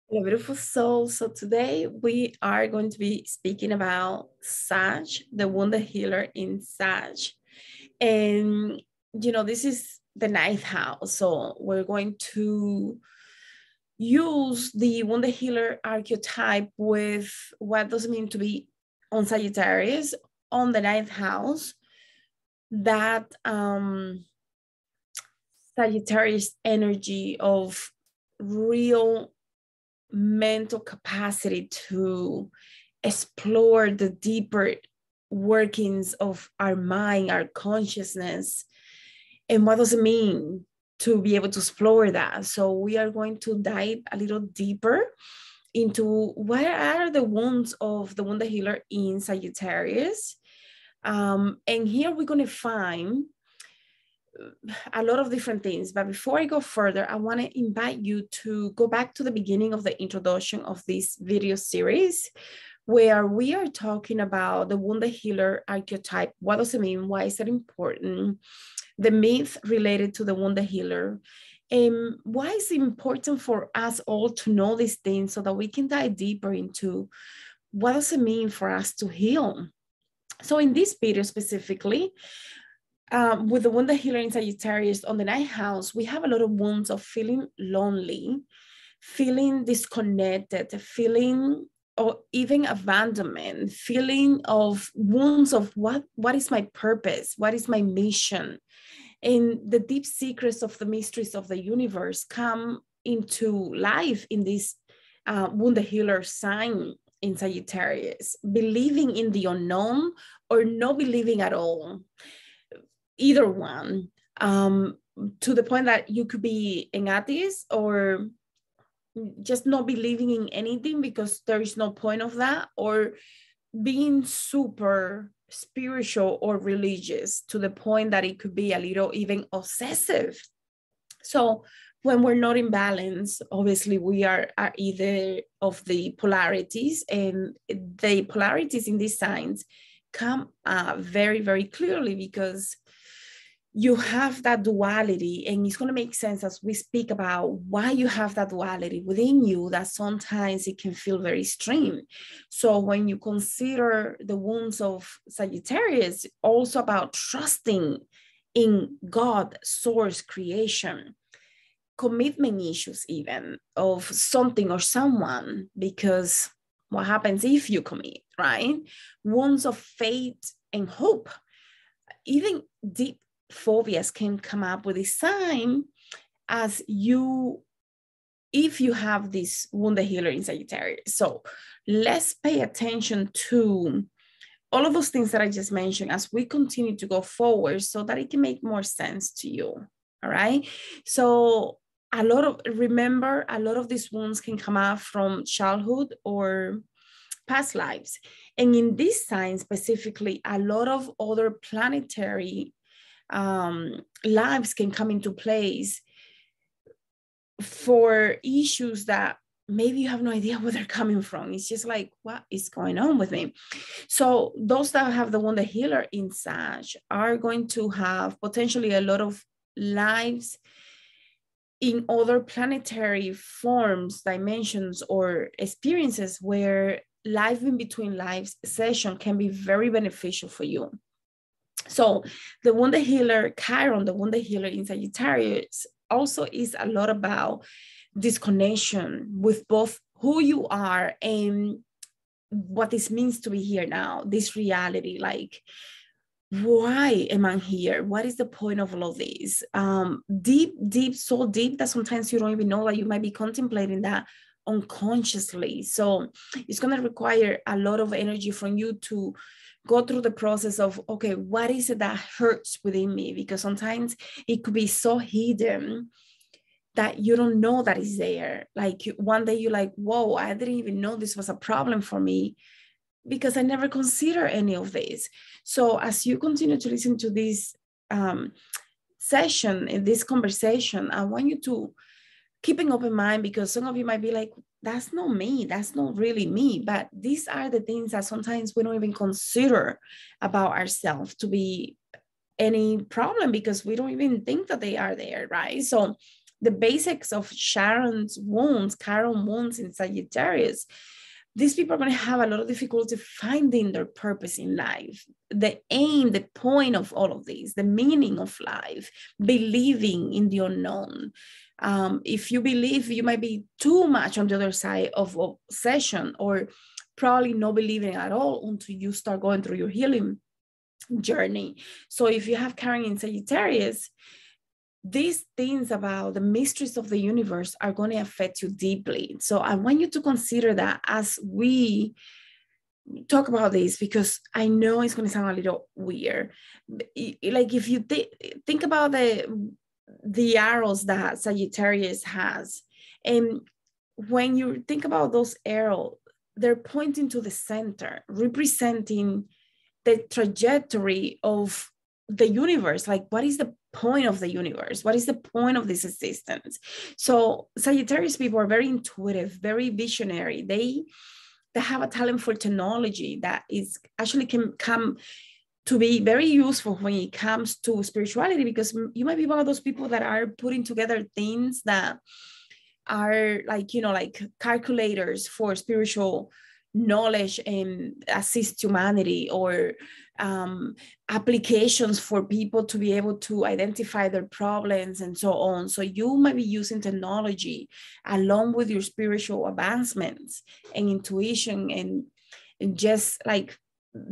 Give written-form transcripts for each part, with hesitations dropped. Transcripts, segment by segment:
Hello, beautiful soul. So today we are going to be speaking about Sagg, the wounded healer in Sagg. And, this is the ninth house. So we're going to use the wounded healer archetype with what does it mean to be on Sagittarius on the ninth house. That Sagittarius energy of real mental capacity to explore the deeper workings of our mind, our consciousness, and what does it mean to be able to explore that. So we are going to dive a little deeper into what are the wounds of the wounded healer in Sagittarius. And here we're going to find a lot of different things. But before I go further, I want to invite you to go back to the beginning of the introduction of this video series, where we are talking about the wounded healer archetype. What does it mean? Why is it important? The myth related to the wounded healer. And why is it important for us all to know these things so that we can dive deeper into what does it mean for us to heal? So in this video specifically, with the wounded healer in Sagittarius on the ninth house, we have a lot of wounds of feeling lonely, feeling disconnected, feeling or even abandonment, feeling of wounds of what is my purpose, what is my mission. And the deep secrets of the mysteries of the universe come into life in this wounded healer sign in Sagittarius, believing in the unknown or not believing at all. Either one, to the point that you could be an atheist or just not believing in anything because there is no point of that, or being super spiritual or religious to the point that it could be a little even obsessive. So when we're not in balance, obviously we are either of the polarities, and the polarities in these signs come very, very clearly because you have that duality, and it's going to make sense as we speak about why you have that duality within you, that sometimes it can feel very extreme. So when you consider the wounds of Sagittarius, also about trusting in God, source, creation, commitment issues, even of something or someone, because what happens if you commit, right? Wounds of faith and hope, even deep phobias can come up with a sign as you, if you have this wounded healer in Sagittarius. So let's pay attention to all of those things that I just mentioned as we continue to go forward so that it can make more sense to you. All right. So a lot of these wounds can come out from childhood or past lives. And in this sign specifically, a lot of other planetary lives can come into place for issues that maybe you have no idea where they're coming from. It's just like, what is going on with me? So those that have the wounded healer in Sag are going to have potentially a lot of lives in other planetary forms, dimensions, or experiences where life in between lives session can be very beneficial for you. So the wounded healer, Chiron, the wounded healer in Sagittarius, also is a lot about disconnection with both who you are and what this means to be here now, this reality. Like, why am I here? What is the point of all of this? Deep, so deep that sometimes you don't even know that you might be contemplating that unconsciously. So it's going to require a lot of energy from you to go through the process of, okay, what is it that hurts within me? Because sometimes it could be so hidden that you don't know that it's there. Like one day you're like, whoa, I didn't even know this was a problem for me because I never considered any of this. So as you continue to listen to this session, in this conversation, I want you to keep an open mind, because some of you might be like, that's not me, that's not really me. But these are the things that sometimes we don't even consider about ourselves to be any problem because we don't even think that they are there, right? So the basics of Chiron wounds in Sagittarius, these people are going to have a lot of difficulty finding their purpose in life, the aim, the point of all of this, the meaning of life, believing in the unknown. If you believe, you might be too much on the other side of obsession, or probably not believing at all until you start going through your healing journey. So if you have Chiron in Sagittarius, these things about the mysteries of the universe are going to affect you deeply. So I want you to consider that as we talk about this, because I know it's going to sound a little weird. Like if you think about the arrows that Sagittarius has, and when you think about those arrows, they're pointing to the center, representing the trajectory of the universe. Like, what is the point of the universe? What is the point of this existence? So Sagittarius people are very intuitive, very visionary. They have a talent for technology that is actually can come to be very useful when it comes to spirituality, because you might be one of those people that are putting together things that are like, like calculators for spiritual knowledge and assist humanity, or applications for people to be able to identify their problems and so on. So you might be using technology along with your spiritual advancements and intuition, and just like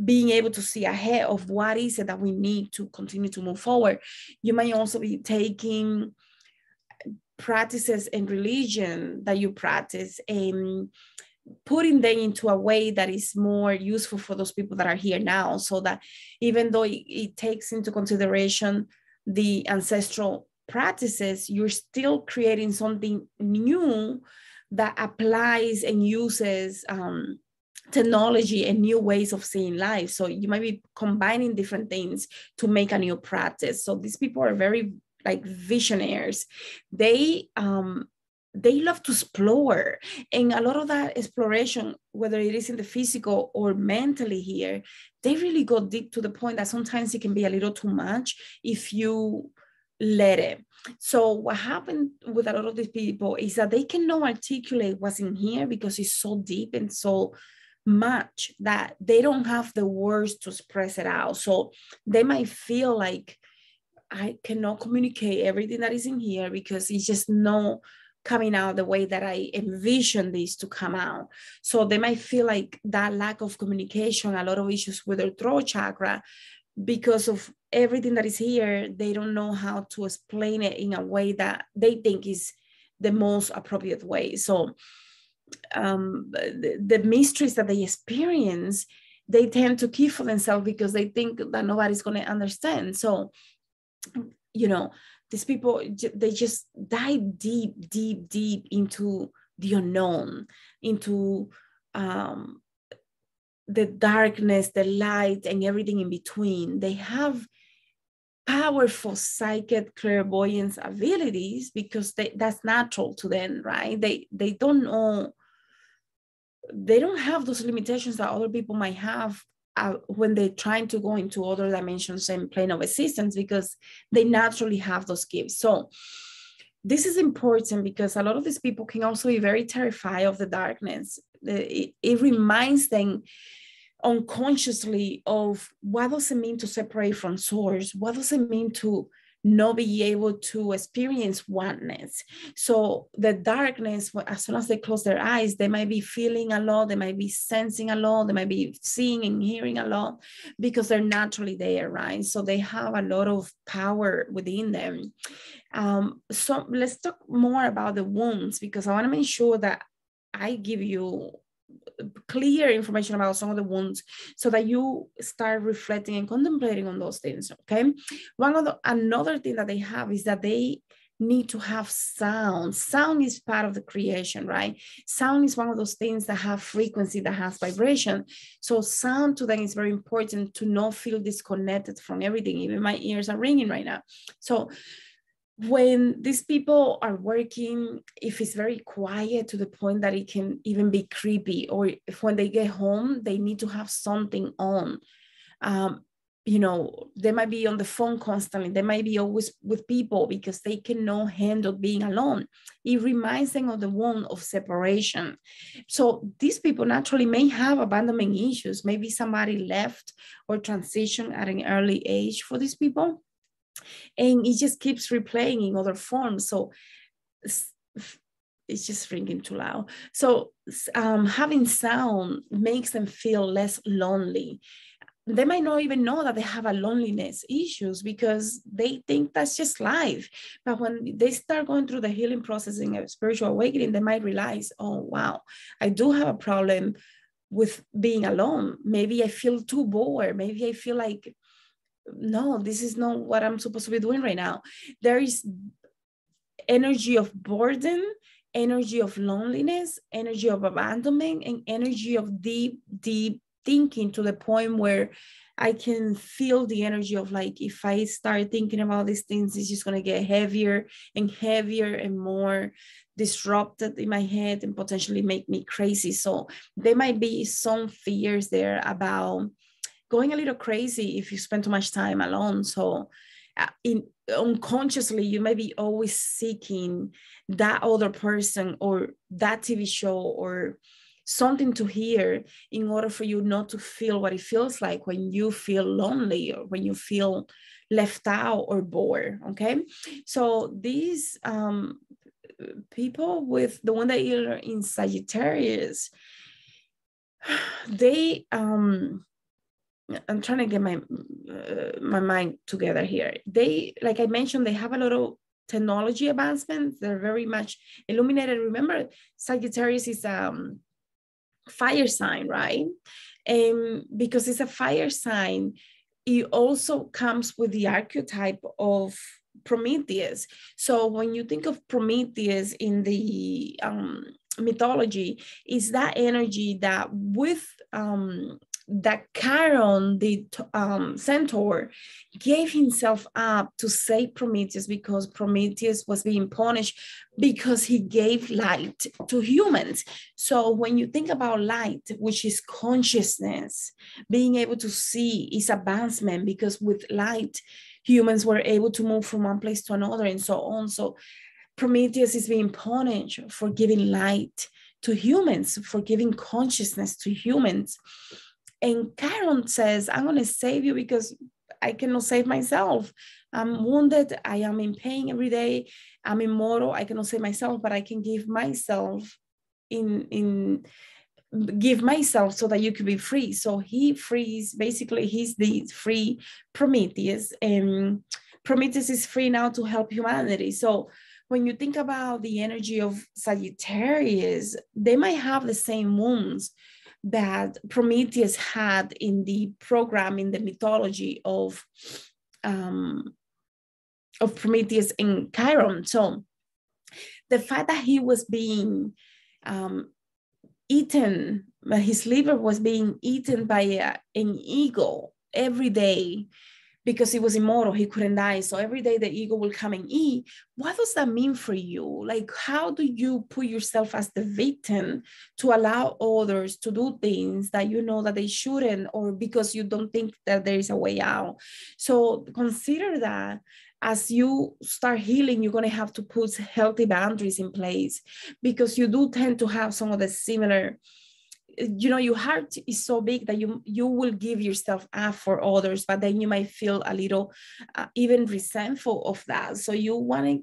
being able to see ahead of what is it that we need to continue to move forward. You might also be taking practices in religion that you practice and putting them into a way that is more useful for those people that are here now, so that even though it takes into consideration the ancestral practices, you're still creating something new that applies and uses technology and new ways of seeing life. So you might be combining different things to make a new practice. So these people are very like visionaries. They love to explore, and a lot of that exploration, whether it is in the physical or mentally here, they really go deep to the point that sometimes it can be a little too much if you let it. So what happened with a lot of these people is that they cannot articulate what's in here because it's so deep and so much that they don't have the words to express it out. So they might feel like, I cannot communicate everything that is in here because it's just not coming out the way that I envision this to come out. So they might feel like that lack of communication, a lot of issues with their throat chakra, because of everything that is here. They don't know how to explain it in a way that they think is the most appropriate way. So the mysteries that they experience, they tend to keep for themselves because they think that nobody's going to understand. So, these people, they just dive deep, deep, deep into the unknown, into the darkness, the light, and everything in between. They have powerful psychic clairvoyance abilities because that's natural to them, right? They don't know, they don't have those limitations that other people might have when they're trying to go into other dimensions and plane of existence, because they naturally have those gifts. So this is important because a lot of these people can also be very terrified of the darkness. It reminds them unconsciously of what does it mean to separate from source? What does it mean to not be able to experience oneness? So the darkness, as soon as they close their eyes, they might be feeling a lot, they might be sensing a lot, they might be seeing and hearing a lot because they're naturally there, right? So they have a lot of power within them. So let's talk more about the wounds, because I want to make sure that I give you clear information about some of the wounds so that you start reflecting and contemplating on those things. Okay. Another thing that they have is that they need to have sound. Sound is part of the creation, right? Sound is one of those things that have frequency, that has vibration. So sound to them is very important, to not feel disconnected from everything. Even my ears are ringing right now. So when these people are working, if it's very quiet to the point that it can even be creepy, or if when they get home, they need to have something on, they might be on the phone constantly. They might be always with people because they cannot handle being alone. It reminds them of the wound of separation. So these people naturally may have abandonment issues. Maybe somebody left or transitioned at an early age for these people. And it just keeps replaying in other forms. So it's just ringing too loud. So having sound makes them feel less lonely. They might not even know that they have a loneliness issues because they think that's just life. But when they start going through the healing process and a spiritual awakening, they might realize, oh, wow, I do have a problem with being alone. Maybe I feel too bored. Maybe I feel like, no, this is not what I'm supposed to be doing right now. There is energy of burden, energy of loneliness, energy of abandonment, and energy of deep, deep thinking, to the point where I can feel the energy of like, if I start thinking about these things, it's just going to get heavier and heavier and more disrupted in my head and potentially make me crazy. So there might be some fears there about going a little crazy if you spend too much time alone. So unconsciously, you may be always seeking that other person or that TV show or something to hear in order for you not to feel what it feels like when you feel lonely or when you feel left out or bored. Okay, so these people with the one that are in Sagittarius, they I'm trying to get my mind together here. They, like I mentioned, they have a lot of technology advancements. They're very much illuminated. Remember, Sagittarius is fire sign, right? And because it's a fire sign, it also comes with the archetype of Prometheus. So when you think of Prometheus in the mythology, is that energy that with that Chiron, the centaur, gave himself up to save Prometheus because Prometheus was being punished because he gave light to humans. So when you think about light, which is consciousness, being able to see is advancement, because with light, humans were able to move from one place to another and so on. So Prometheus is being punished for giving light to humans, for giving consciousness to humans. And Chiron says, I'm going to save you because I cannot save myself. I'm wounded. I am in pain every day. I'm immortal. I cannot save myself, but I can give myself give myself so that you can be free. So he frees, basically he's the free Prometheus, and Prometheus is free now to help humanity. So when you think about the energy of Sagittarius, they might have the same wounds that Prometheus had in the program, in the mythology of Prometheus and Chiron. So the fact that he was being eaten, his liver was being eaten by an eagle every day, because he was immortal, he couldn't die. So every day the eagle will come and eat. What does that mean for you? Like, how do you put yourself as the victim to allow others to do things that you know that they shouldn't, or because you don't think that there is a way out? So consider that as you start healing, you're going to have to put healthy boundaries in place, because you do tend to have some of the similar, your heart is so big that you will give yourself up for others, but then you might feel a little even resentful of that. So you want to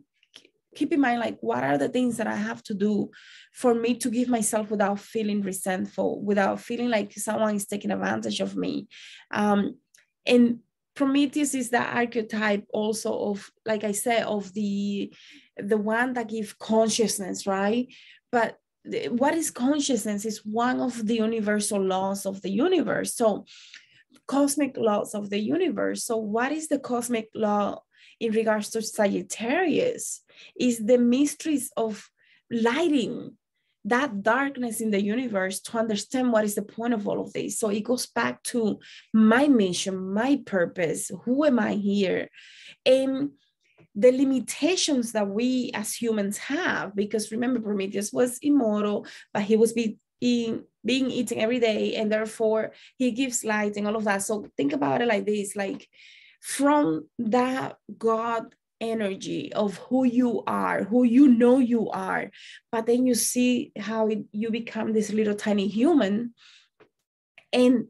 keep in mind, like, what are the things that I have to do for me to give myself without feeling resentful, without feeling like someone is taking advantage of me. And Prometheus is the archetype also of, like I said, of the one that gives consciousness, right? But what is consciousness is one of the universal laws of the universe. So cosmic laws of the universe. So what is the cosmic law in regards to Sagittarius? Is the mysteries of lighting that darkness in the universe to understand what is the point of all of this. So it goes back to my mission, my purpose. Who am I here? And the limitations that we as humans have, because remember, Prometheus was immortal, but he was being being eaten every day, and therefore he gives light and all of that. So think about it like this, like from that God energy of who you are, who you know you are, but then you see how you become this little tiny human, and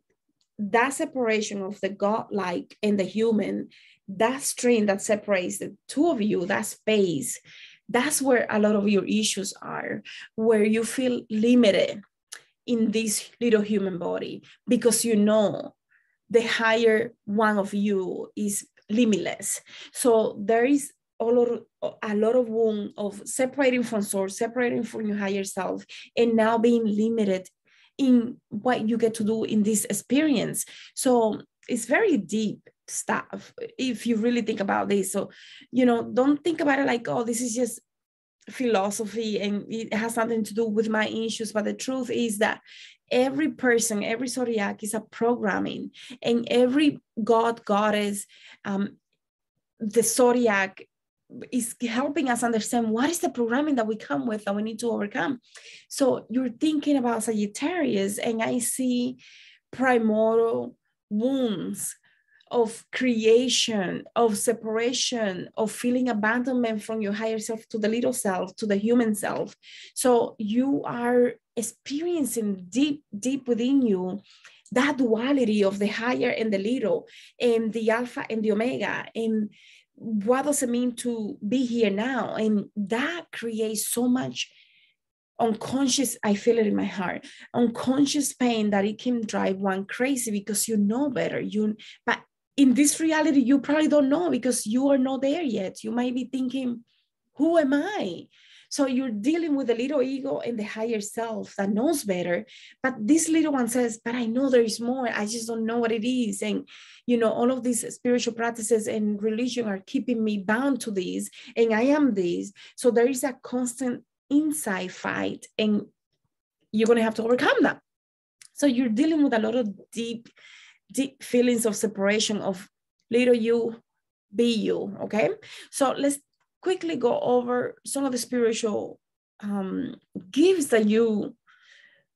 that separation of the godlike and the human, that strain that separates the two of you, that space, that's where a lot of your issues are, where you feel limited in this little human body, because you know the higher one of you is limitless. So there is a lot of wound of separating from source, separating from your higher self, and now being limited in what you get to do in this experience. So it's very deep stuff if you really think about this. So, don't think about it like, oh, this is just philosophy and it has nothing to do with my issues. But the truth is that every person, every zodiac is a programming, and every god, goddess, the zodiac is helping us understand what is the programming that we come with that we need to overcome. So you're thinking about Sagittarius, and I see primordial wounds of creation, of separation, of feeling abandonment from your higher self to the little self, to the human self. So you are experiencing deep, deep within you that duality of the higher and the little, and the alpha and the omega, and what does it mean to be here now? And that creates so much unconscious, I feel it in my heart, unconscious pain that it can drive one crazy, because you know better. But in this reality, you probably don't know, because you are not there yet. You might be thinking, who am I? So you're dealing with the little ego and the higher self that knows better. But this little one says, but I know there is more. I just don't know what it is. And, all of these spiritual practices and religion are keeping me bound to this. And I am this. So there is a constant inside fight, and you're going to have to overcome that. So you're dealing with a lot of deep feelings of separation of little you, be you. Okay. So let's quickly go over some of the spiritual gifts that you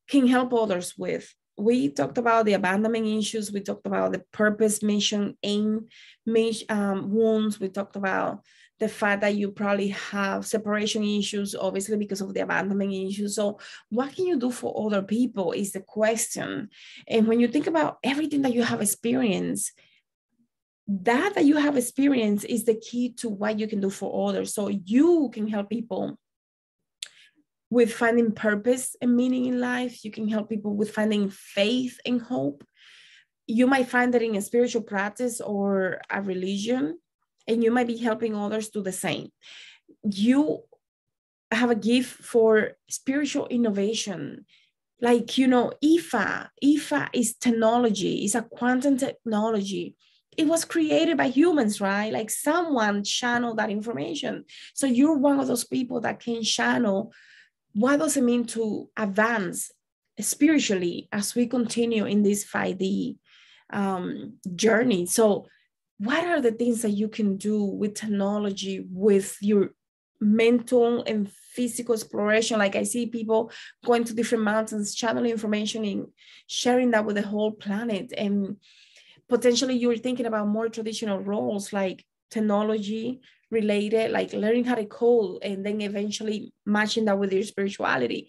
can help others with. We talked about the abandonment issues. We talked about the purpose, mission, aim, wounds. We talked about the fact that you probably have separation issues, obviously, because of the abandonment issues. So what can you do for other people is the question. And when you think about everything that you have experienced, that you have experienced is the key to what you can do for others. So you can help people with finding purpose and meaning in life. You can help people with finding faith and hope. You might find that in a spiritual practice or a religion, and you might be helping others do the same. You have a gift for spiritual innovation. Like, IFA is technology, it's a quantum technology. It was created by humans, right? Like someone channeled that information. So you're one of those people that can channel what does it mean to advance spiritually as we continue in this 5D journey. So what are the things that you can do with technology, with your mental and physical exploration? Like I see people going to different mountains, channeling information and sharing that with the whole planet. And potentially you're thinking about more traditional roles like technology related, like learning how to code, and then eventually matching that with your spirituality.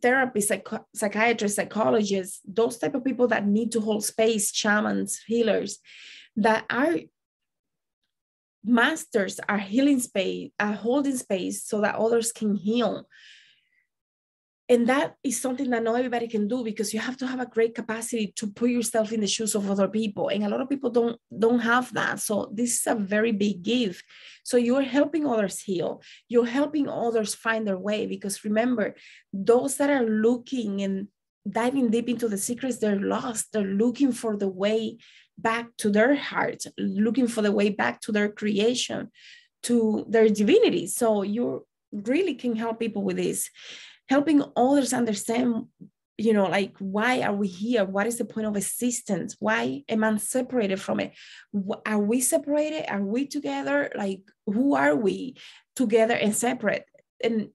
Therapists, psychiatrists, psychologists, those type of people that need to hold space, shamans, healers, that are masters, are healing space, are holding space so that others can heal. And that is something that not everybody can do, because you have to have a great capacity to put yourself in the shoes of other people. And a lot of people don't have that. So this is a very big gift. So you're helping others heal. You're helping others find their way, because remember, those that are looking and diving deep into the secrets, they're lost. They're looking for the way back to their heart, looking for the way back to their creation, to their divinity. So you really can help people with this. Helping others understand, like, why are we here? What is the point of existence? Why am I separated from it? Are we separated? Are we together? Like, who are we together and separate? And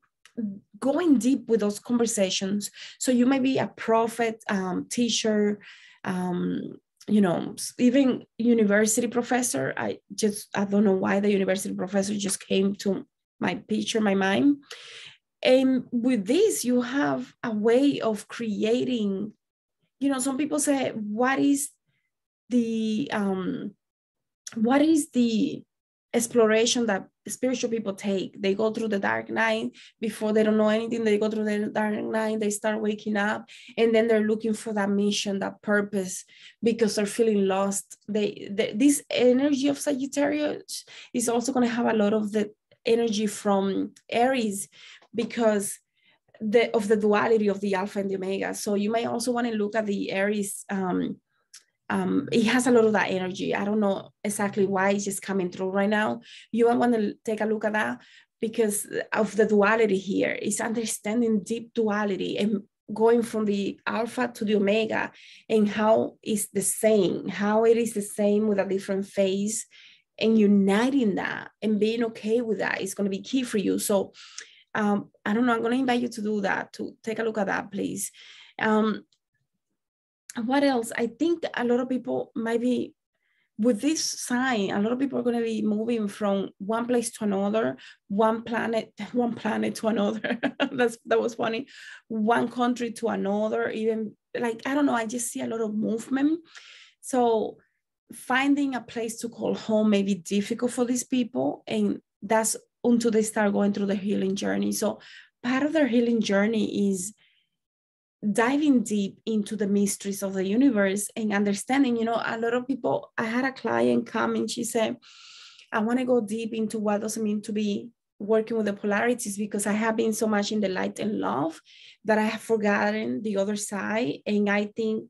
going deep with those conversations. So you may be a prophet, teacher, you know, even university professor. I don't know why the university professor just came to my picture, my mind. And with this, you have a way of creating, you know, some people say, what is the exploration that spiritual people take? They go through the dark night. Before they don't know anything, they go through the dark night, they start waking up, and then they're looking for that mission, that purpose, because they're feeling lost. This energy of Sagittarius is also going to have a lot of the energy from Aries, because of the duality of the alpha and the omega. So you may also want to look at the Aries. It has a lot of that energy. I don't know exactly why it's just coming through right now. You might want to take a look at that because of the duality here. It's understanding deep duality and going from the alpha to the omega, and how it's the same, how it is the same with a different phase, and uniting that and being okay with that is going to be key for you. So I don't know, I'm going to invite you to do that, to take a look at that, please. What else? I think a lot of people might be, with this sign, a lot of people are going to be moving from one place to another, one planet to another. That was funny. One country to another, even like, I don't know, I just see a lot of movement. So finding a place to call home may be difficult for these people. And that's until they start going through the healing journey. So part of their healing journey is diving deep into the mysteries of the universe and understanding, you know, a lot of people, I had a client come and she said, I want to go deep into what does it mean to be working with the polarities, because I have been so much in the light and love that I have forgotten the other side. And I think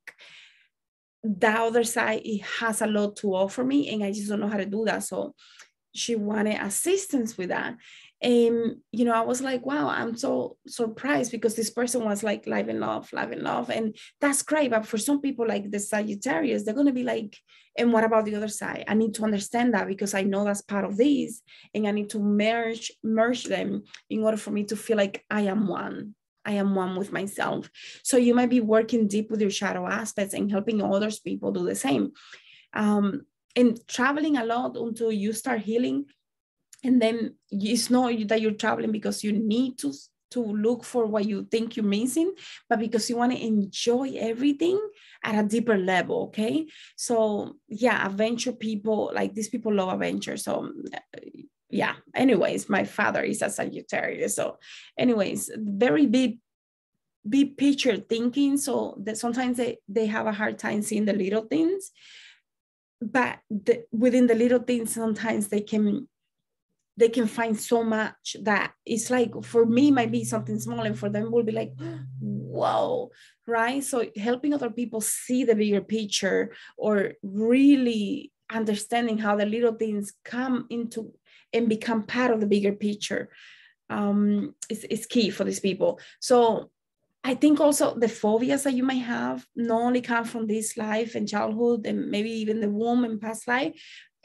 the other side, it has a lot to offer me, and I just don't know how to do that. So she wanted assistance with that. And, you know, I was like, wow, I'm so surprised, because this person was like, live and love. And that's great. But for some people like the Sagittarius, they're going to be like, and what about the other side? I need to understand that, because I know that's part of this, and I need to merge them in order for me to feel like I am one with myself. So you might be working deep with your shadow aspects and helping others people do the same. And traveling a lot until you start healing. And then it's not that you're traveling because you need to look for what you think you're missing, but because you want to enjoy everything at a deeper level. Okay. So yeah, adventure people, like these people love adventure. So yeah, anyways, my father is a Sagittarius. So anyways, very big picture thinking. So that sometimes they have a hard time seeing the little things, but within the little things, sometimes they can find so much that it's like, for me might be something small, and for them will be like, whoa, right? So helping other people see the bigger picture, or really understanding how the little things come into and become part of the bigger picture, is key for these people. So I think also the phobias that you might have not only come from this life and childhood, and maybe even the womb and past life,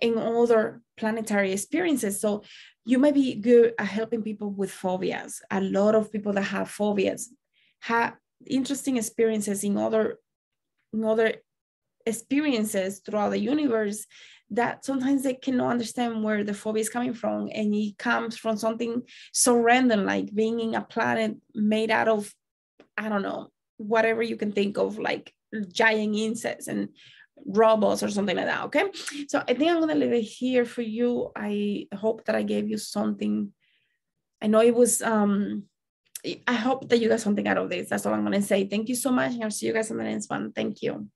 and other planetary experiences. So you might be good at helping people with phobias. A lot of people that have phobias have interesting experiences in other experiences throughout the universe, that sometimes they cannot understand where the phobia is coming from. And it comes from something so random, like being in a planet made out of, I don't know, whatever you can think of, like giant insects and robots or something like that. Okay. So I think I'm going to leave it here for you. I hope that I gave you something. I know it was, I hope that you got something out of this. That's all I'm going to say. Thank you so much. And I'll see you guys on the next one. Thank you.